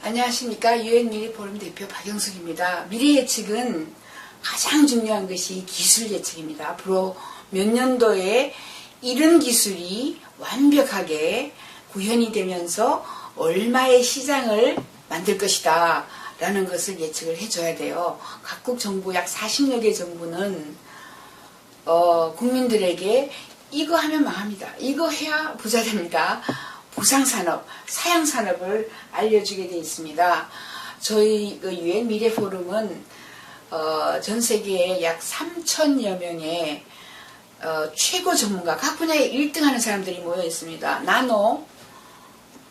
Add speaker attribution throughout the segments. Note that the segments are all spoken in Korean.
Speaker 1: 안녕하십니까. UN 미래 포럼 대표 박영숙입니다. 미래 예측은 가장 중요한 것이 기술 예측입니다. 앞으로 몇 년도에 이런 기술이 완벽하게 구현이 되면서 얼마의 시장을 만들 것이다 라는 것을 예측을 해줘야 돼요. 각국 정부 약 40여 개 정부는 국민들에게 이거 하면 망합니다. 이거 해야 부자 됩니다. 보상산업, 사양산업을 알려주게 되어 있습니다. 저희 UN 미래 포럼은 전 세계에 약 3,000여 명의 최고 전문가, 각 분야에 1등하는 사람들이 모여 있습니다. 나노,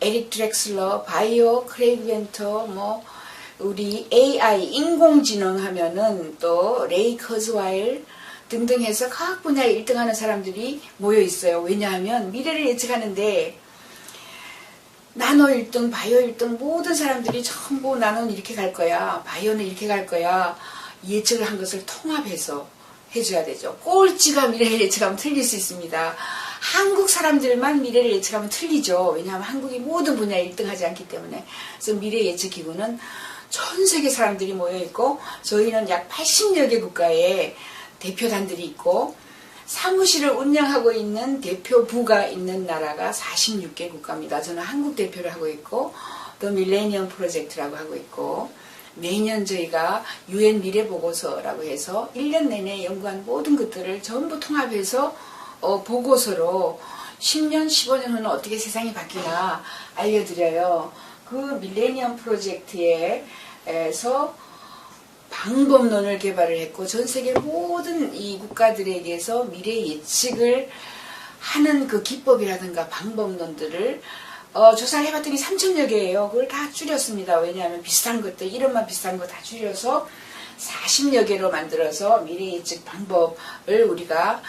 Speaker 1: 에릭 드렉슬러, 바이오, 크레이그 벤터, 우리 AI, 인공지능 하면은 또 레이 커즈와일 등등 해서 각 분야에 1등하는 사람들이 모여 있어요. 왜냐하면 미래를 예측하는데 나노 1등, 바이오 1등 모든 사람들이 전부 나노는 이렇게 갈 거야, 바이오는 이렇게 갈 거야 예측을 한 것을 통합해서 해줘야 되죠. 꼴찌가 미래를 예측하면 틀릴 수 있습니다. 한국 사람들만 미래를 예측하면 틀리죠. 왜냐하면 한국이 모든 분야에 1등 하지 않기 때문에. 그래서 미래 예측 기구는 전 세계 사람들이 모여있고 저희는 약 80여 개 국가에 대표단들이 있고 사무실을 운영하고 있는 대표부가 있는 나라가 46개 국가입니다. 저는 한국 대표를 하고 있고 또 밀레니엄 프로젝트라고 하고 있고 매년 저희가 UN 미래보고서라고 해서 1년 내내 연구한 모든 것들을 전부 통합해서 보고서로 10년, 15년 후는 어떻게 세상이 바뀌나 알려드려요. 그 밀레니엄 프로젝트에서 방법론을 개발을 했고 전 세계 모든 이 국가들에게서 미래 예측을 하는 그 기법이라든가 방법론들을 조사를 해봤더니 3,000여 개예요. 그걸 다 줄였습니다. 왜냐하면 비슷한 것들, 이름만 비슷한 거 다 줄여서 40여 개로 만들어서 미래 예측 방법을 우리가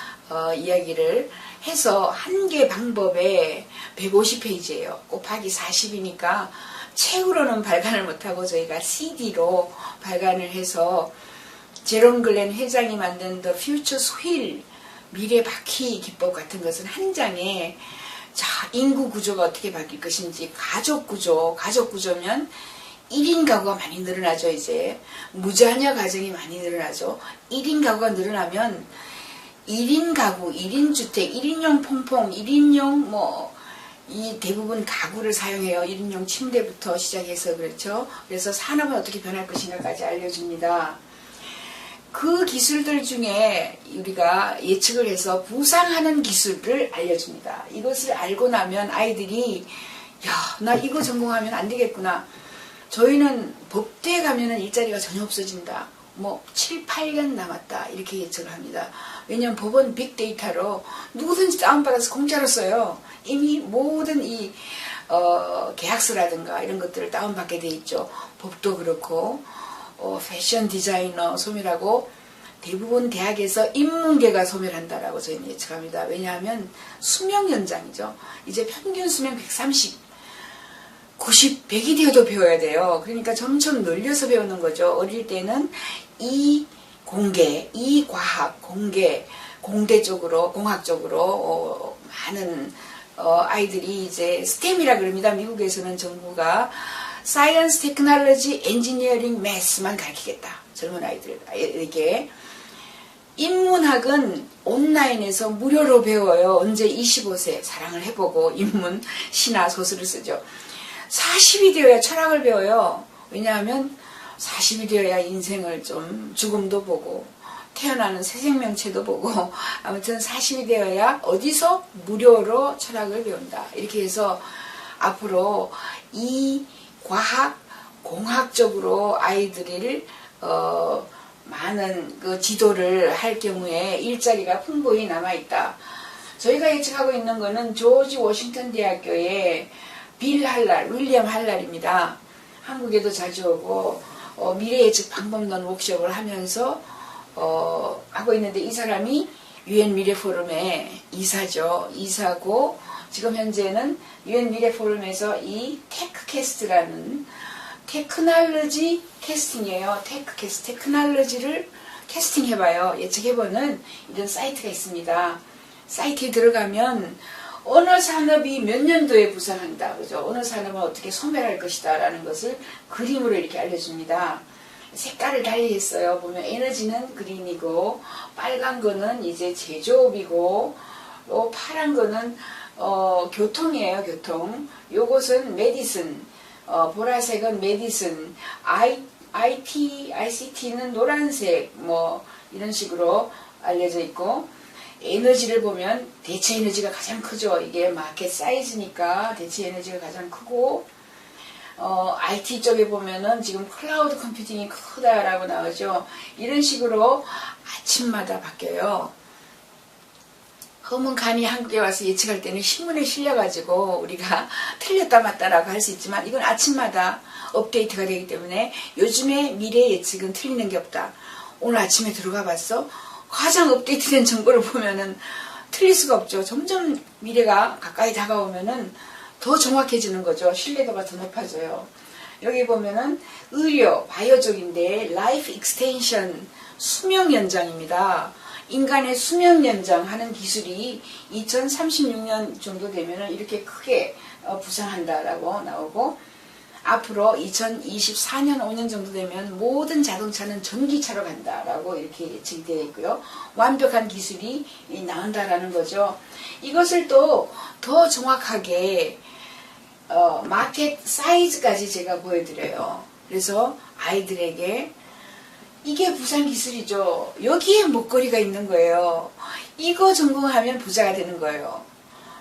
Speaker 1: 이야기를 해서 한 개 방법에 150페이지예요. 곱하기 40이니까 책으로는 발간을 못하고 저희가 CD로 발간을 해서 제롬 글렌 회장이 만든 The Future's Wheel, 미래 바퀴 기법 같은 것은 한 장에 자, 인구 구조가 어떻게 바뀔 것인지, 가족 구조면 1인 가구가 많이 늘어나죠. 이제 무자녀 가정이 많이 늘어나죠. 1인 가구가 늘어나면 1인 가구, 1인 주택, 1인용 퐁퐁, 1인용 이 대부분 가구를 사용해요. 1인용 침대부터 시작해서 그렇죠. 그래서 산업은 어떻게 변할 것인가까지 알려줍니다. 그 기술들 중에 우리가 예측을 해서 부상하는 기술을 알려줍니다. 이것을 알고 나면 아이들이 야, 나 이거 전공하면 안 되겠구나. 저희는 법대에 가면은 일자리가 전혀 없어진다. 7, 8년 남았다. 이렇게 예측을 합니다. 왜냐하면 법은 빅데이터로 누구든지 다운받아서 공짜로 써요. 이미 모든 이 계약서라든가 이런 것들을 다운받게 돼 있죠. 법도 그렇고 패션 디자이너 소멸하고 대부분 대학에서 인문계가 소멸한다라고 저희는 예측합니다. 왜냐하면 수명 연장이죠. 이제 평균 수명 130, 90, 100이 되어도 배워야 돼요. 그러니까 점점 늘려서 배우는 거죠. 어릴 때는 이 공계, 이 과학, 공대 쪽으로, 공학 쪽으로 많은 아이들이 이제 스템이라 그럽니다. 미국에서는 정부가 사이언스, 테크놀로지, 엔지니어링, 매스만 가르치겠다. 젊은 아이들에게. 인문학은 온라인에서 무료로 배워요. 언제 25세 사랑을 해보고 인문, 시나 소설을 쓰죠. 40이 되어야 철학을 배워요. 왜냐하면 40이 되어야 인생을 좀 죽음도 보고 태어나는 새 생명체도 보고 아무튼 40이 되어야 어디서 무료로 철학을 배운다. 이렇게 해서 앞으로 이 과학, 공학 쪽으로 아이들을 많은 그 지도를 할 경우에 일자리가 풍부히 남아있다. 저희가 예측하고 있는 거는 조지 워싱턴 대학교의 윌리엄 할랄입니다. 한국에도 자주 오고 미래 예측 방법론 워크숍을 하면서 하고 있는데 이 사람이 UN 미래 포럼의 이사죠. 이사고 지금 현재는 UN 미래 포럼에서 이 테크캐스트라는 테크놀로지 캐스팅이에요. 테크놀로지를 캐스팅해봐요. 예측해보는 이런 사이트가 있습니다. 사이트에 들어가면 어느 산업이 몇 년도에 부상한다. 그죠? 어느 산업은 어떻게 소멸할 것이다. 라는 것을 그림으로 이렇게 알려줍니다. 색깔을 달리 했어요. 보면 에너지는 그린이고, 빨간 거는 이제 제조업이고, 파란 거는 교통이에요. 교통. 요것은 메디슨, 보라색은 메디슨, ICT는 노란색, 뭐 이런 식으로 알려져 있고, 에너지를 보면 대체 에너지가 가장 크죠. 이게 마켓 사이즈니까 대체 에너지가 가장 크고, IT 쪽에 보면은 지금 클라우드 컴퓨팅이 크다라고 나오죠. 이런 식으로 아침마다 바뀌어요. 허문간이 한국에 와서 예측할 때는 신문에 실려가지고 우리가 틀렸다 맞다라고 할 수 있지만 이건 아침마다 업데이트가 되기 때문에 요즘에 미래 예측은 틀리는 게 없다. 오늘 아침에 들어가 봤어? 가장 업데이트된 정보를 보면은 틀릴 수가 없죠. 점점 미래가 가까이 다가오면은 더 정확해지는 거죠. 신뢰도가 더 높아져요. 여기 보면은 의료, 바이오 쪽인데 라이프 익스텐션, 수명 연장입니다. 인간의 수명 연장하는 기술이 2036년 정도 되면은 이렇게 크게 부상한다라고 나오고, 앞으로 2024년 5년 정도 되면 모든 자동차는 전기차로 간다라고 이렇게 예측이 되어 있고요. 완벽한 기술이 나온다라는 거죠. 이것을 또 더 정확하게 마켓 사이즈까지 제가 보여드려요. 그래서 아이들에게 이게 부산 기술이죠. 여기에 먹거리가 있는 거예요. 이거 전공하면 부자가 되는 거예요.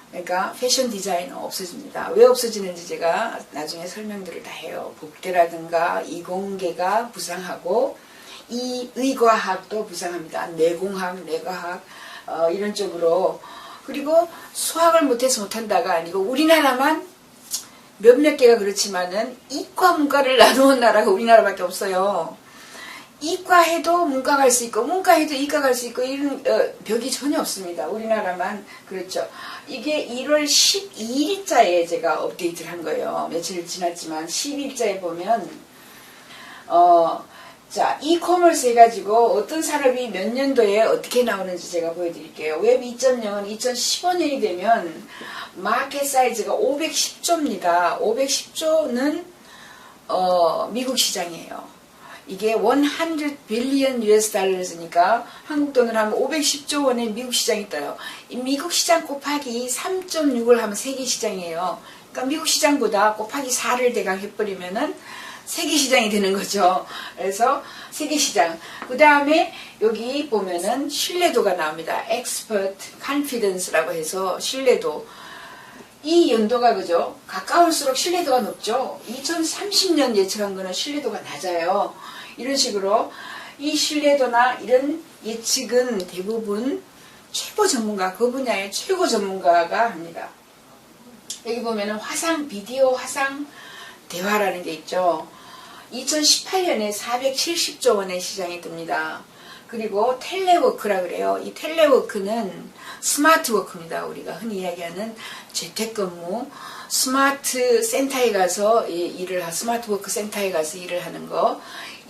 Speaker 1: 그러니까 패션 디자이너 없어집니다. 왜 없어지는지 제가 나중에 설명들을 다 해요. 복대라든가 이공계가 부상하고, 이 의과학도 부상합니다. 뇌공학, 뇌과학 이런 쪽으로. 그리고 수학을 못해서 못한다가 아니고 우리나라만 몇몇 개가 그렇지만은 이과 문과를 나누는 나라가 우리나라밖에 없어요. 이과해도 문과 갈 수 있고 문과해도 이과 갈 수 있고 이런 벽이 전혀 없습니다. 우리나라만 그렇죠. 이게 1월 12일자에 제가 업데이트를 한 거예요. 며칠 지났지만 12일자에 보면 자, 이커머스 해가지고 어떤 산업이 몇 년도에 어떻게 나오는지 제가 보여드릴게요. 웹 2.0은 2015년이 되면 마켓 사이즈가 510조입니다. 510조는 미국 시장이에요. 이게 100 빌리언 US 달러니까 한국 돈으로 하면 510조 원의 미국 시장이 떠요. 이 미국 시장 곱하기 3.6을 하면 세계 시장이에요. 그러니까 미국 시장보다 곱하기 4를 대강 해버리면은 세계 시장이 되는 거죠. 그래서 세계 시장. 그 다음에 여기 보면은 신뢰도가 나옵니다. Expert Confidence라고 해서 신뢰도. 이 연도가 그죠? 가까울수록 신뢰도가 높죠. 2030년 예측한 거는 신뢰도가 낮아요. 이런 식으로 이 신뢰도나 이런 예측은 대부분 최고 전문가, 그 분야의 최고 전문가가 합니다. 여기 보면은 화상, 비디오 화상 대화라는 게 있죠. 2018년에 470조 원의 시장이 뜹니다. 그리고 텔레워크라 그래요. 이 텔레워크는 스마트워크입니다. 우리가 흔히 이야기하는 재택근무, 스마트 센터에 가서 스마트워크 센터에 가서 일을 하는 거.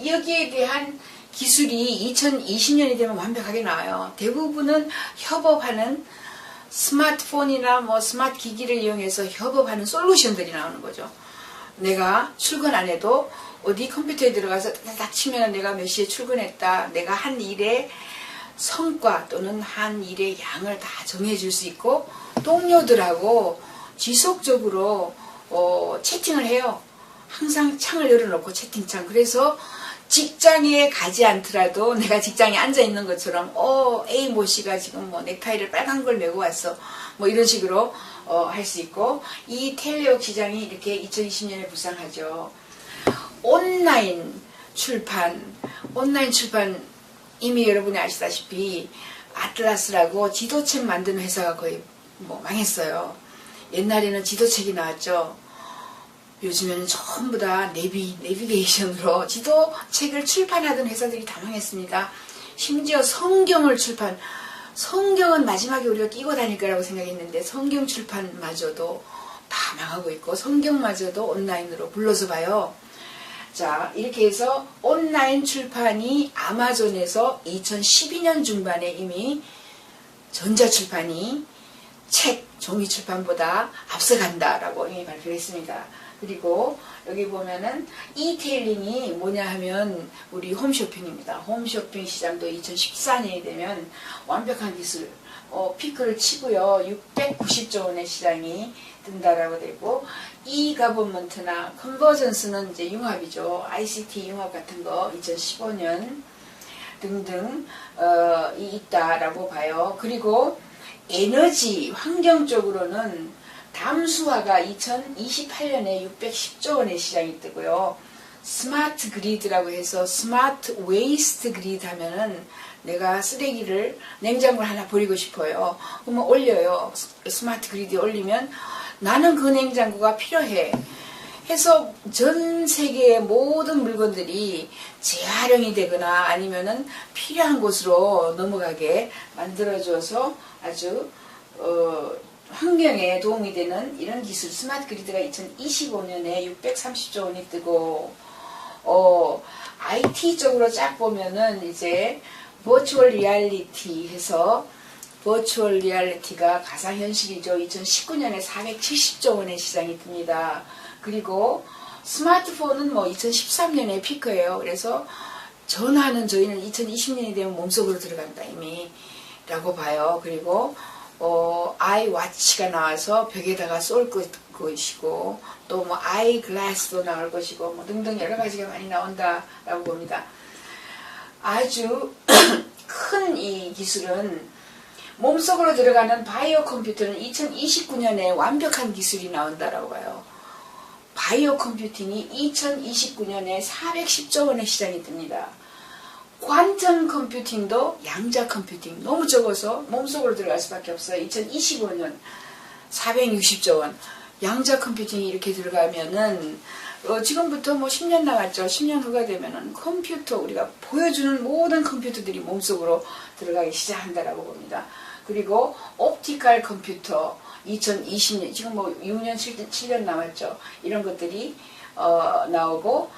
Speaker 1: 여기에 대한 기술이 2020년이 되면 완벽하게 나와요. 대부분은 협업하는 스마트폰이나 뭐 스마트 기기를 이용해서 협업하는 솔루션들이 나오는 거죠. 내가 출근 안 해도 어디 컴퓨터에 들어가서 딱 치면 내가 몇 시에 출근했다. 내가 한 일의 성과 또는 한 일의 양을 다 정해줄 수 있고, 동료들하고 지속적으로 채팅을 해요. 항상 창을 열어놓고 채팅창. 그래서 직장에 가지 않더라도 내가 직장에 앉아 있는 것처럼 A 모 씨가 지금 뭐 넥타이를 빨간 걸 메고 왔어. 뭐 이런 식으로 할 수 있고, 이 텔레워크 시장이 이렇게 2020년에 부상하죠. 온라인 출판 이미 여러분이 아시다시피 아틀라스라고 지도책 만드는 회사가 거의 뭐 망했어요. 옛날에는 지도책이 나왔죠. 요즘에는 전부 다 내비게이션으로 지도책을 출판하던 회사들이 다 망했습니다. 심지어 성경은 마지막에 우리가 끼고 다닐 거라고 생각했는데 성경 출판마저도 다 망하고 있고, 성경마저도 온라인으로 불러서 봐요. 자, 이렇게 해서 온라인 출판이 아마존에서 2012년 중반에 이미 전자출판이 책, 종이 출판보다 앞서간다라고 이미 발표했습니다. 그리고 여기 보면은 이테일링이 뭐냐 하면 우리 홈쇼핑입니다. 홈쇼핑 시장도 2014년이 되면 완벽한 기술, 피크를 치고요. 690조 원의 시장이 뜬다라고 되고, 이가버먼트나 컨버전스는 이제 융합이죠. ICT 융합 같은 거 2015년 등등 있다라고 봐요. 그리고 에너지 환경 쪽으로는 담수화가 2028년에 610조 원의 시장이 뜨고요. 스마트 그리드라고 해서 스마트 웨이스트 그리드 하면은 내가 쓰레기를 냉장고를 하나 버리고 싶어요. 그러면 올려요. 스마트 그리드에 올리면 나는 그 냉장고가 필요해. 해서 전 세계의 모든 물건들이 재활용이 되거나 아니면은 필요한 곳으로 넘어가게 만들어줘서 아주 환경에 도움이 되는 이런 기술 스마트 그리드가 2025년에 630조 원이 뜨고, IT 쪽으로 쫙 보면은 이제 버추얼 리얼리티 해서 버추얼 리얼리티가 가상현실이죠. 2019년에 470조 원의 시장이 뜹니다. 그리고 스마트폰은 뭐 2013년에 피크예요. 그래서 전화는 저희는 2020년이 되면 몸속으로 들어간다 이미 라고 봐요. 그리고 아이워치가 나와서 벽에다가 쏠 것이고 또 뭐 아이글라스도 나올 것이고 뭐 등등 여러 가지가 많이 나온다라고 봅니다. 아주 큰 이 기술은 몸속으로 들어가는 바이오 컴퓨터는 2029년에 완벽한 기술이 나온다라고 봐요. 바이오 컴퓨팅이 2029년에 410조 원의 시장이 뜹니다. 퀀텀 컴퓨팅도 양자 컴퓨팅 너무 적어서 몸속으로 들어갈 수밖에 없어요. 2025년 460조 원. 양자 컴퓨팅이 이렇게 들어가면은 지금부터 뭐 10년 남았죠. 10년 후가 되면은 컴퓨터 우리가 보여주는 모든 컴퓨터들이 몸속으로 들어가기 시작한다라고 봅니다. 그리고 옵티컬 컴퓨터 2020년 지금 뭐 6년 7년 남았죠. 이런 것들이 나오고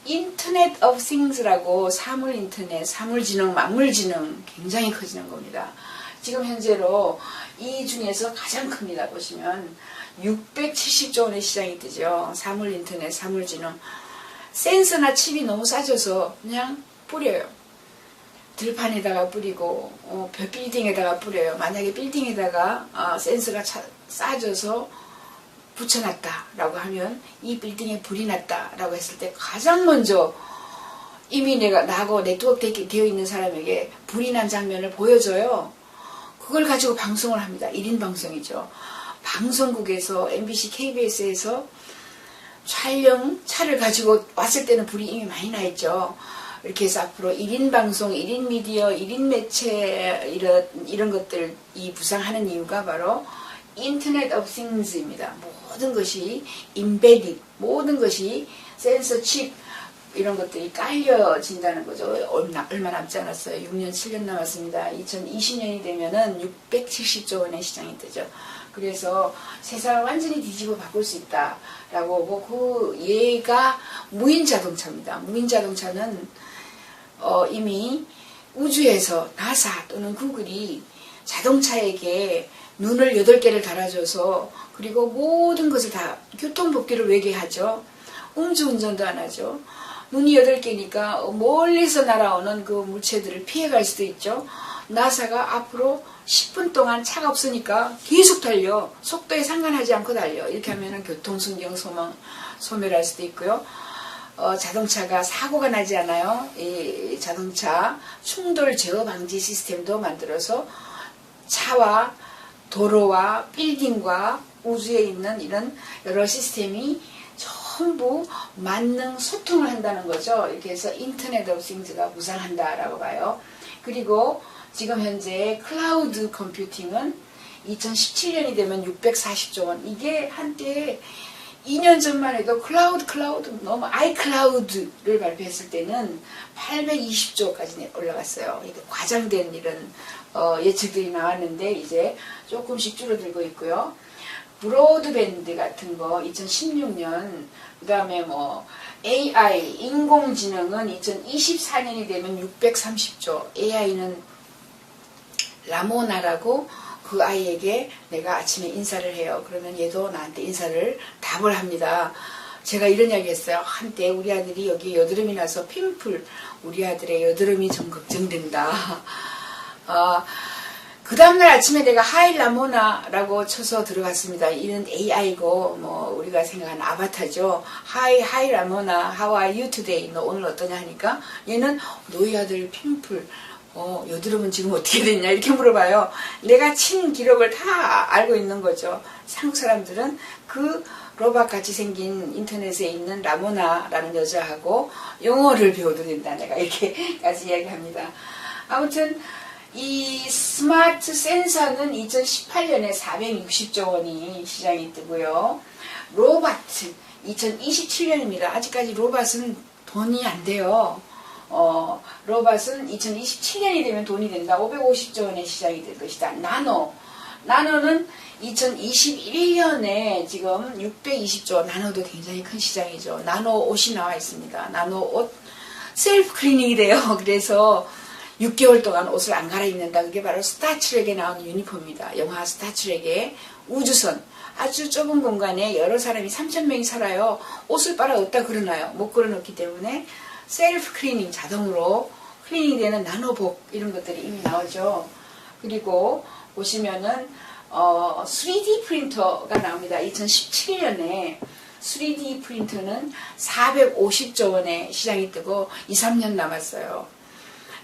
Speaker 1: 인터넷 오브 싱스라고 사물 인터넷, 사물지능, 만물지능 굉장히 커지는 겁니다. 지금 현재로 이 중에서 가장 큽니다. 보시면 670조 원의 시장이 뜨죠. 사물 인터넷, 사물지능. 센서나 칩이 너무 싸져서 그냥 뿌려요. 들판에다가 뿌리고 빌딩에다가 뿌려요. 만약에 빌딩에다가 센서가 싸져서 붙여놨다라고 하면 이 빌딩에 불이 났다라고 했을 때 가장 먼저 이미 나하고 네트워크 되어 있는 사람에게 불이 난 장면을 보여줘요. 그걸 가지고 방송을 합니다. 1인 방송이죠. 방송국에서 MBC, KBS에서 촬영차를 가지고 왔을 때는 불이 이미 많이 나 있죠. 이렇게 해서 앞으로 1인 방송, 1인 미디어, 1인 매체 이런 것들이 부상하는 이유가 바로 인터넷 오브 싱스입니다. 모든 것이 인베디드, 모든 것이 센서 칩 이런 것들이 깔려진다는 거죠. 얼마 남지 않았어요. 6년, 7년 남았습니다. 2020년이 되면은 670조 원의 시장이 되죠. 그래서 세상을 완전히 뒤집어 바꿀 수 있다라고 보고, 그 예가 무인 자동차입니다. 무인 자동차는 이미 우주에서 나사 또는 구글이 자동차에게 눈을 8개를 달아줘서 그리고 모든 것을 다 교통법규를 외계하죠. 음주운전도 안 하죠. 눈이 8개니까 멀리서 날아오는 그 물체들을 피해갈 수도 있죠. 나사가 앞으로 10분 동안 차가 없으니까 계속 달려. 속도에 상관하지 않고 달려. 이렇게 하면 교통순경 소멸할 수도 있고요. 자동차가 사고가 나지 않아요. 이 자동차 충돌 제어 방지 시스템도 만들어서 차와 도로와 빌딩과 우주에 있는 이런 여러 시스템이 전부 만능 소통을 한다는 거죠. 이렇게 해서 인터넷 오브 싱스가 무상한다라고 봐요. 그리고 지금 현재 클라우드 컴퓨팅은 2017년이 되면 640조 원. 이게 한때 2년 전만 해도 클라우드 너무 아이클라우드를 발표했을 때는 820조까지 올라갔어요. 이게 과장된 이런 예측들이 나왔는데 이제 조금씩 줄어들고 있고요. 브로드밴드 같은 거 2016년, 그 다음에 뭐 AI 인공지능은 2024년이 되면 630조. AI는 라모나라고 그 아이에게 내가 아침에 인사를 해요. 그러면 얘도 나한테 인사를 답을 합니다. 제가 이런 이야기 했어요. 한때 우리 아들이 여기 여드름이 나서 핀풀, 우리 아들의 여드름이 좀 걱정된다. 그 다음날 아침에 내가 하이 라모나라고 쳐서 들어갔습니다. 이는 AI고 뭐 우리가 생각하는 아바타죠. 하이 라모나, how are you today? 너 오늘 어떠냐 하니까 얘는 너희 아들 핀풀, 여드름은 지금 어떻게 됐냐 이렇게 물어봐요. 내가 친 기록을 다 알고 있는 거죠. 한국 사람들은 그 로봇같이 생긴 인터넷에 있는 라모나라는 여자하고 영어를 배워도 된다. 내가 이렇게까지 이야기합니다. 아무튼 이 스마트 센서는 2018년에 460조 원이 시장이 뜨고요. 로봇 2027년입니다. 아직까지 로봇은 돈이 안 돼요. 로봇은 2027년이 되면 돈이 된다. 550조 원의 시장이 될 것이다. 나노는 2021년에 지금 620조, 나노도 굉장히 큰 시장이죠. 나노 옷이 나와 있습니다. 나노 옷 셀프 클리닝이 돼요. 그래서 6개월 동안 옷을 안 갈아입는다. 그게 바로 스타트랙에 나오는 유니폼입니다. 영화 스타트랙의 우주선. 아주 좁은 공간에 여러 사람이 3,000명이 살아요. 옷을 빨아 어디다 걸어놔요. 못 걸어놓기 때문에 셀프 클리닝, 자동으로 클리닝 되는 나노복 이런 것들이 이미 나오죠. 그리고 보시면은 3D 프린터가 나옵니다. 2017년에 3D 프린터는 450조 원의 시장이 뜨고 2, 3년 남았어요.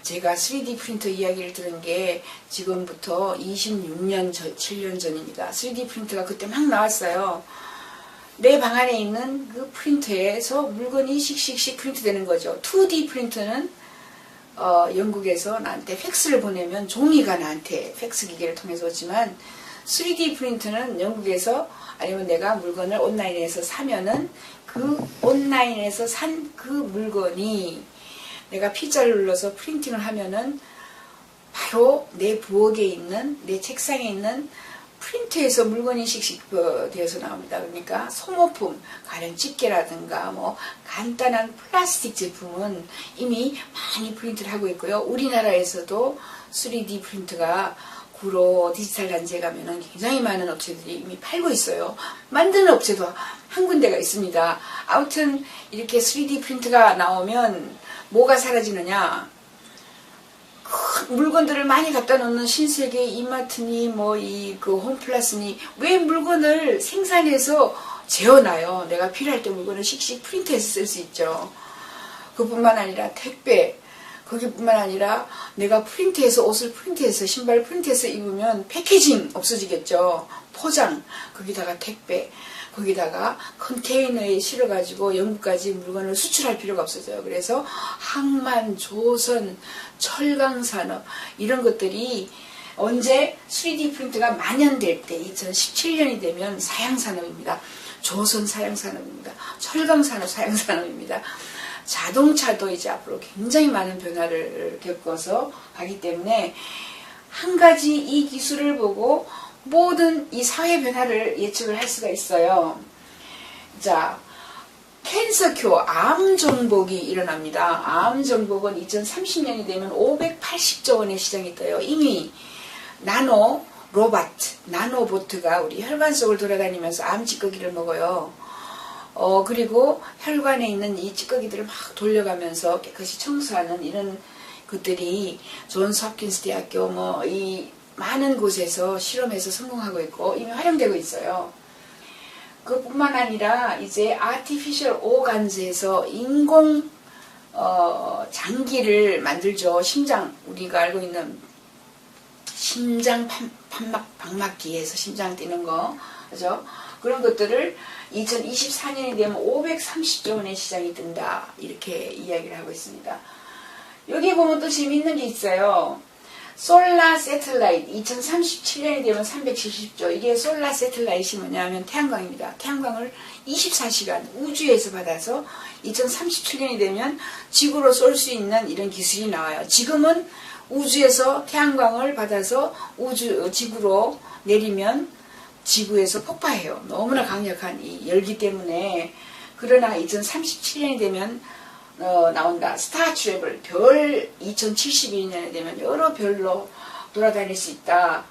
Speaker 1: 제가 3D 프린터 이야기를 들은 게 지금부터 26년, 7년 전입니다. 3D 프린터가 그때 막 나왔어요. 내 방 안에 있는 그 프린터에서 물건이 씩씩씩 프린트 되는 거죠. 2D 프린터는 영국에서 나한테 팩스를 보내면 종이가 나한테 팩스 기계를 통해서 오지만 3D 프린터는 영국에서 아니면 내가 물건을 온라인에서 사면은 그 온라인에서 산 그 물건이 내가 피자를 눌러서 프린팅을 하면은 바로 내 부엌에 있는 내 책상에 있는 프린터에서 물건이 씩씩 되어서 나옵니다. 그러니까 소모품, 가령 집게라든가 뭐 간단한 플라스틱 제품은 이미 많이 프린트를 하고 있고요. 우리나라에서도 3D 프린터가 구로 디지털 단지에 가면은 굉장히 많은 업체들이 이미 팔고 있어요. 만드는 업체도 한 군데가 있습니다. 아무튼 이렇게 3D 프린터가 나오면 뭐가 사라지느냐? 물건들을 많이 갖다 놓는 신세계 이마트니 뭐 그 홈플러스니 왜 물건을 생산해서 재워놔요? 내가 필요할 때 물건을 씩씩 프린트해서 쓸 수 있죠. 그뿐만 아니라 택배, 거기뿐만 아니라 내가 프린트해서 옷을 프린트해서 신발 프린트해서 입으면 패키징 없어지겠죠. 포장, 거기다가 택배, 거기다가 컨테이너에 실어가지고 영국까지 물건을 수출할 필요가 없어져요. 그래서 항만, 조선, 철강산업 이런 것들이 언제 3D 프린트가 만연될 때 2017년이 되면 사양산업입니다. 조선 사양산업입니다. 철강산업 사양산업입니다. 자동차도 이제 앞으로 굉장히 많은 변화를 겪어서 가기 때문에 한 가지 이 기술을 보고 모든 이 사회 변화를 예측을 할 수가 있어요. 자, 캔서큐어, 암 정복이 일어납니다. 암 정복은 2030년이 되면 580조 원의 시장이 떠요. 이미 나노 로봇, 나노보트가 우리 혈관 속을 돌아다니면서 암 찌꺼기를 먹어요. 그리고 혈관에 있는 이 찌꺼기들을 막 돌려가면서 깨끗이 청소하는 이런 것들이 존스 홉킨스 대학교 뭐 이 많은 곳에서 실험해서 성공하고 있고 이미 활용되고 있어요. 그뿐만 아니라 이제 아티피셜 오간즈에서 인공 장기를 만들죠. 심장, 우리가 알고 있는 심장 박막기에서 심장 뛰는 거, 그죠? 그런 것들을 2024년이 되면 530조 원의 시장이 뜬다. 이렇게 이야기를 하고 있습니다. 여기 보면 또 재밌는 게 있어요. 솔라 세틀라이트 2037년이 되면 370조. 이게 솔라 세틀라이트이 뭐냐면 태양광입니다. 태양광을 24시간 우주에서 받아서 2037년이 되면 지구로 쏠 수 있는 이런 기술이 나와요. 지금은 우주에서 태양광을 받아서 지구로 내리면 지구에서 폭파해요. 너무나 강력한 이 열기 때문에. 그러나 2037년이 되면 나온다. 스타 트래블, 별 2072년에 되면 여러 별로 돌아다닐 수 있다.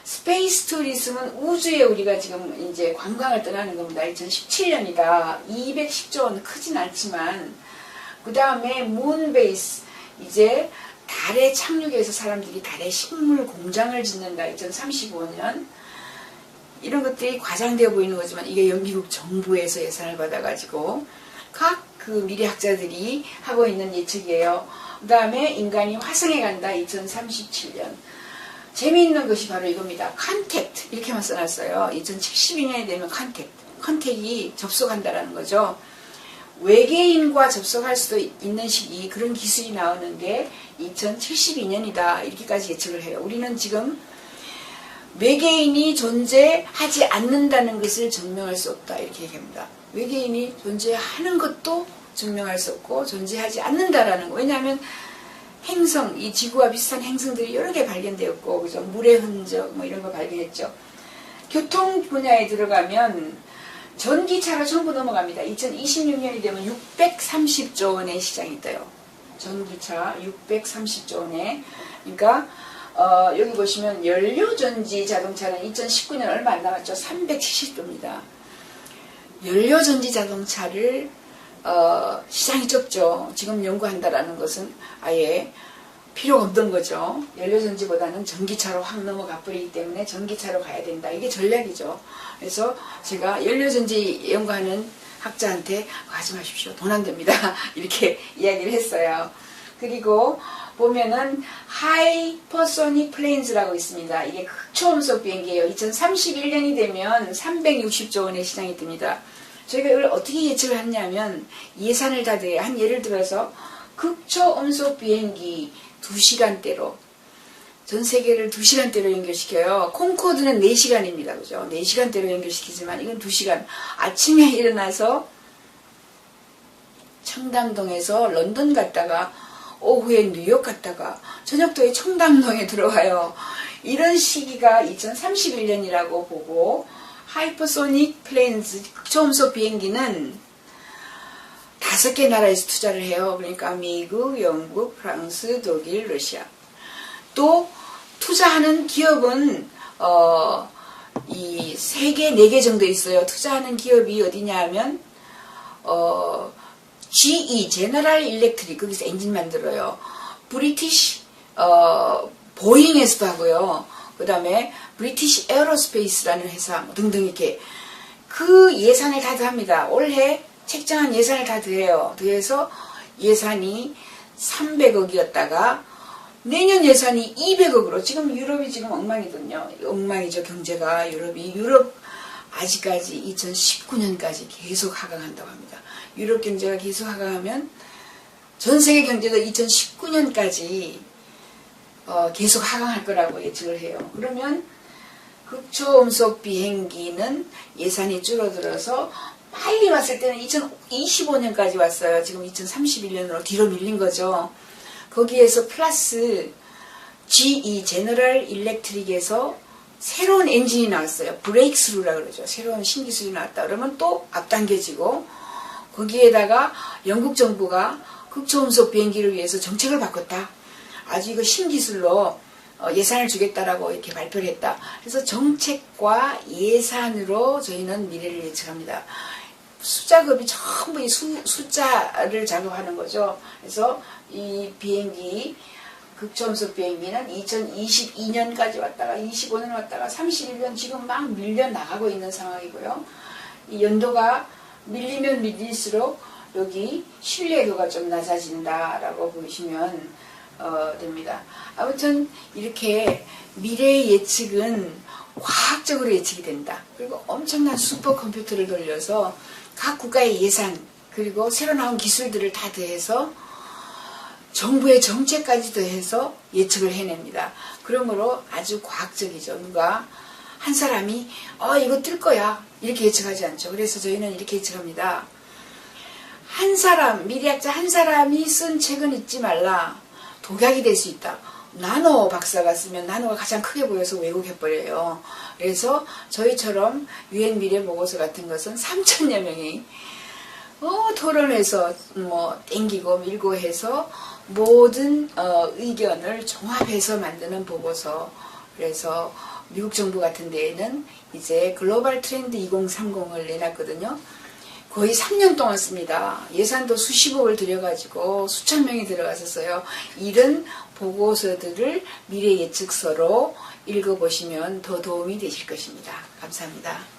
Speaker 1: 스페이스 투리즘은 우주에 우리가 지금 이제 관광을 떠나는 겁니다. 2017년이다. 210조 원 크진 않지만, 그 다음에 문베이스, 이제 달에 착륙해서 사람들이 달에 식물 공장을 짓는다. 2035년. 이런 것들이 과장되어 보이는 거지만 이게 미국 정부에서 예산을 받아가지고 각 그 미래학자들이 하고 있는 예측이에요. 그 다음에 인간이 화성에 간다. 2037년. 재미있는 것이 바로 이겁니다. 컨택트 이렇게만 써놨어요. 2072년이 되면 컨택이 접속한다라는 거죠. 외계인과 접속할 수도 있는 시기 그런 기술이 나오는 게 2072년이다. 이렇게까지 예측을 해요. 우리는 지금 외계인이 존재하지 않는다는 것을 증명할 수 없다. 이렇게 얘기합니다. 외계인이 존재하는 것도 증명할 수 없고 존재하지 않는다라는 거. 왜냐하면 행성, 이 지구와 비슷한 행성들이 여러 개 발견되었고, 그죠? 물의 흔적, 뭐 이런 거 발견했죠. 교통 분야에 들어가면 전기차가 전부 넘어갑니다. 2026년이 되면 630조 원의 시장이 떠요. 전기차 630조 원에. 그러니까 여기 보시면 연료전지 자동차는 2019년 얼마 안 남았죠. 370조입니다. 연료전지 자동차를 시장이 좁죠. 지금 연구한다라는 것은 아예 필요가 없던 거죠. 연료전지보다는 전기차로 확 넘어가 버리기 때문에 전기차로 가야 된다. 이게 전략이죠. 그래서 제가 연료전지 연구하는 학자한테 하지 마십시오. 돈 안 됩니다. 이렇게 이야기를 했어요. 그리고 보면은 하이퍼소닉 플레인즈라고 있습니다. 이게 극초음속 비행기예요. 2031년이 되면 360조 원의 시장이 뜹니다. 저희가 이걸 어떻게 예측을 했냐면 예산을 다 대요. 한 예를 들어서 극초음속 비행기 2시간대로 전 세계를 2시간대로 연결시켜요. 콩코드는 4시간입니다. 그죠? 4시간대로 연결시키지만 이건 2시간. 아침에 일어나서 청담동에서 런던 갔다가 오후에 뉴욕 갔다가 저녁도에 청담동에 들어와요. 이런 시기가 2031년이라고 보고 하이퍼소닉 플레인즈 극초음속 비행기는 5개 나라에서 투자를 해요. 그러니까 미국, 영국, 프랑스, 독일, 러시아. 또 투자하는 기업은 이 3개, 4개 정도 있어요. 투자하는 기업이 어디냐 하면 GE, 제너럴 일렉트릭, 거기서 엔진 만들어요. 브리티시, 보잉에서도 하고요. 그 다음에 브리티시 에어로스페이스라는 회사 등등 이렇게 그 예산을 다 더합니다. 올해 책정한 예산을 다 더해요. 더해서 예산이 300억이었다가 내년 예산이 200억으로 지금 유럽이 지금 엉망이거든요. 엉망이죠. 경제가 유럽 아직까지 2019년까지 계속 하강한다고 합니다. 유럽 경제가 계속 하강하면 전 세계 경제도 2019년까지 계속 하강할 거라고 예측을 해요. 그러면 극초음속 비행기는 예산이 줄어들어서 빨리 왔을 때는 2025년까지 왔어요. 지금 2031년으로 뒤로 밀린 거죠. 거기에서 플러스 GE, 제너럴 일렉트릭에서 새로운 엔진이 나왔어요. 브레이크스루라 그러죠. 새로운 신기술이 나왔다. 그러면 또 앞당겨지고 거기에다가 영국 정부가 극초음속 비행기를 위해서 정책을 바꿨다. 아주 이거 신기술로 예산을 주겠다라고 이렇게 발표를 했다. 그래서 정책과 예산으로 저희는 미래를 예측합니다. 숫작업이 전부 이 숫자를 작업하는 거죠. 그래서 이 비행기, 극초음속 비행기는 2022년까지 왔다가 25년 왔다가 31년 지금 막 밀려 나가고 있는 상황이고요. 이 연도가 밀리면 밀릴수록 여기 신뢰도가 좀 낮아진다라고 보시면 됩니다. 아무튼 이렇게 미래의 예측은 과학적으로 예측이 된다. 그리고 엄청난 슈퍼컴퓨터를 돌려서 각 국가의 예산 그리고 새로 나온 기술들을 다 더해서 정부의 정책까지 더해서 예측을 해냅니다. 그러므로 아주 과학적이죠. 누가 한 사람이 이거 뜰 거야 이렇게 예측하지 않죠. 그래서 저희는 이렇게 예측합니다. 한 사람, 미래학자 한 사람이 쓴 책은 읽지 말라. 독약이 될 수 있다. 나노 박사가 쓰면 나노가 가장 크게 보여서 왜곡해버려요. 그래서 저희처럼 유엔 미래 보고서 같은 것은 3,000여 명이 토론해서 땡기고 밀고 해서 모든 의견을 종합해서 만드는 보고서. 그래서 미국 정부 같은 데에는 이제 글로벌 트렌드 2030을 내놨거든요. 거의 3년 동안 씁니다. 예산도 수십억을 들여가지고 수천 명이 들어갔었어요. 이런 보고서들을 미래 예측서로 읽어보시면 더 도움이 되실 것입니다. 감사합니다.